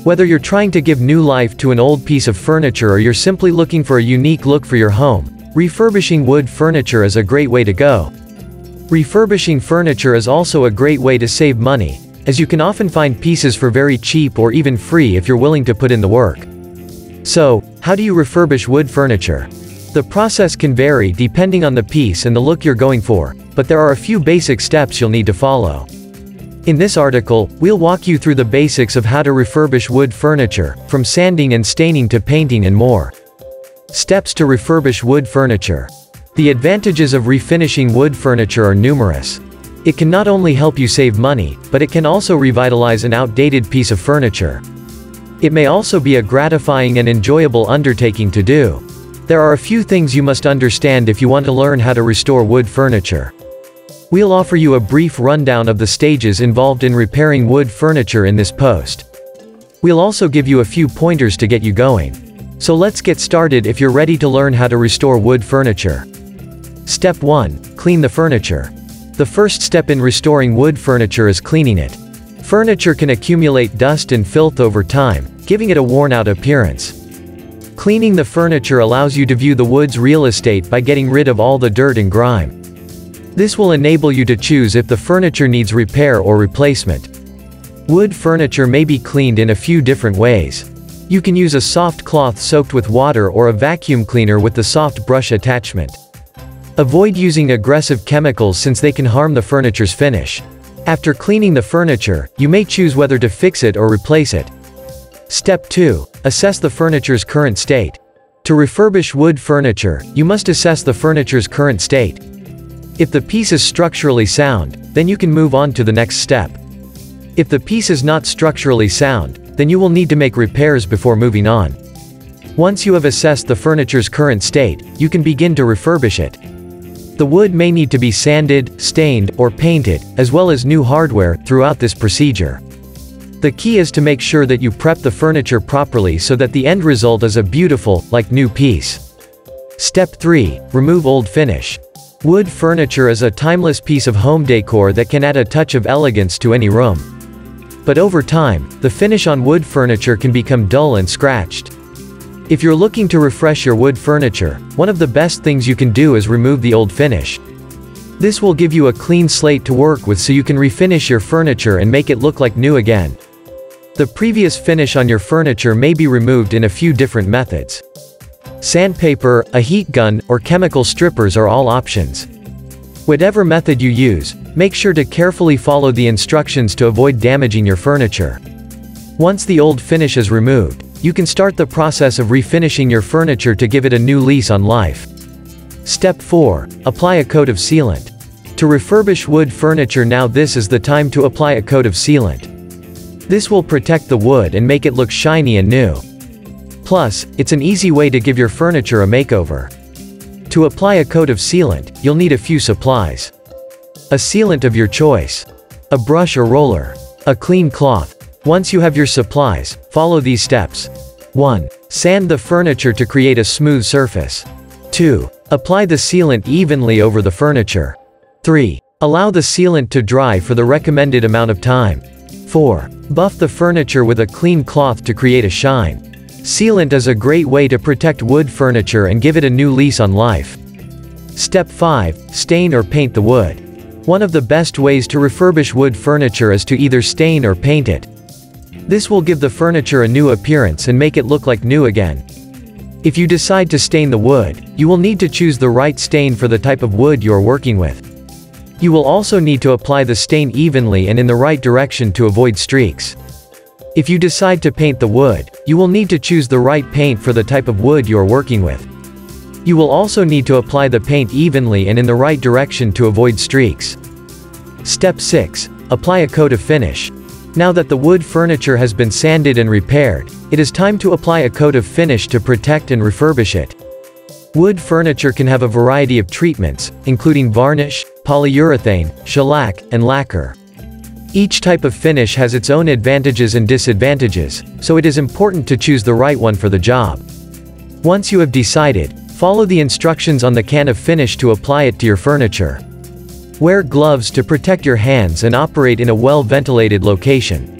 Whether you're trying to give new life to an old piece of furniture or you're simply looking for a unique look for your home, refurbishing wood furniture is a great way to go. Refurbishing furniture is also a great way to save money, as you can often find pieces for very cheap or even free if you're willing to put in the work. So, how do you refurbish wood furniture? The process can vary depending on the piece and the look you're going for, but there are a few basic steps you'll need to follow. In this article, we'll walk you through the basics of how to refurbish wood furniture, from sanding and staining to painting and more. Steps to refurbish wood furniture. The advantages of refinishing wood furniture are numerous. It can not only help you save money, but it can also revitalize an outdated piece of furniture. It may also be a gratifying and enjoyable undertaking to do. There are a few things you must understand if you want to learn how to restore wood furniture. We'll offer you a brief rundown of the stages involved in repairing wood furniture in this post. We'll also give you a few pointers to get you going. So let's get started if you're ready to learn how to restore wood furniture. Step 1. Clean the furniture. The first step in restoring wood furniture is cleaning it. Furniture can accumulate dust and filth over time, giving it a worn-out appearance. Cleaning the furniture allows you to view the wood's real estate by getting rid of all the dirt and grime. This will enable you to choose if the furniture needs repair or replacement. Wood furniture may be cleaned in a few different ways. You can use a soft cloth soaked with water or a vacuum cleaner with the soft brush attachment. Avoid using aggressive chemicals since they can harm the furniture's finish. After cleaning the furniture, you may choose whether to fix it or replace it. Step 2. Assess the furniture's current state. To refurbish wood furniture, you must assess the furniture's current state. If the piece is structurally sound, then you can move on to the next step. If the piece is not structurally sound, then you will need to make repairs before moving on. Once you have assessed the furniture's current state, you can begin to refurbish it. The wood may need to be sanded, stained, or painted, as well as new hardware, throughout this procedure. The key is to make sure that you prep the furniture properly so that the end result is a beautiful, like new piece. Step 3. Remove old finish. Wood furniture is a timeless piece of home decor that can add a touch of elegance to any room. But over time, the finish on wood furniture can become dull and scratched. If you're looking to refresh your wood furniture, one of the best things you can do is remove the old finish. This will give you a clean slate to work with so you can refinish your furniture and make it look like new again. The previous finish on your furniture may be removed in a few different methods. Sandpaper, a heat gun, or chemical strippers are all options. Whatever method you use, make sure to carefully follow the instructions to avoid damaging your furniture. Once the old finish is removed, you can start the process of refinishing your furniture to give it a new lease on life. Step 4. Apply a coat of sealant. To refurbish wood furniture now, this is the time to apply a coat of sealant. This will protect the wood and make it look shiny and new. Plus, it's an easy way to give your furniture a makeover. To apply a coat of sealant, you'll need a few supplies. A sealant of your choice. A brush or roller. A clean cloth. Once you have your supplies, follow these steps. 1. Sand the furniture to create a smooth surface. 2. Apply the sealant evenly over the furniture. 3. Allow the sealant to dry for the recommended amount of time. 4. Buff the furniture with a clean cloth to create a shine. Sealant is a great way to protect wood furniture and give it a new lease on life. Step 5. Stain or paint the wood. One of the best ways to refurbish wood furniture is to either stain or paint it. This will give the furniture a new appearance and make it look like new again. If you decide to stain the wood, you will need to choose the right stain for the type of wood you are working with. You will also need to apply the stain evenly and in the right direction to avoid streaks. If you decide to paint the wood, you will need to choose the right paint for the type of wood you are working with. You will also need to apply the paint evenly and in the right direction to avoid streaks. Step 6. Apply a coat of finish. Now that the wood furniture has been sanded and repaired, it is time to apply a coat of finish to protect and refurbish it. Wood furniture can have a variety of treatments, including varnish, polyurethane, shellac, and lacquer. Each type of finish has its own advantages and disadvantages, so it is important to choose the right one for the job. Once you have decided, follow the instructions on the can of finish to apply it to your furniture. Wear gloves to protect your hands and operate in a well-ventilated location.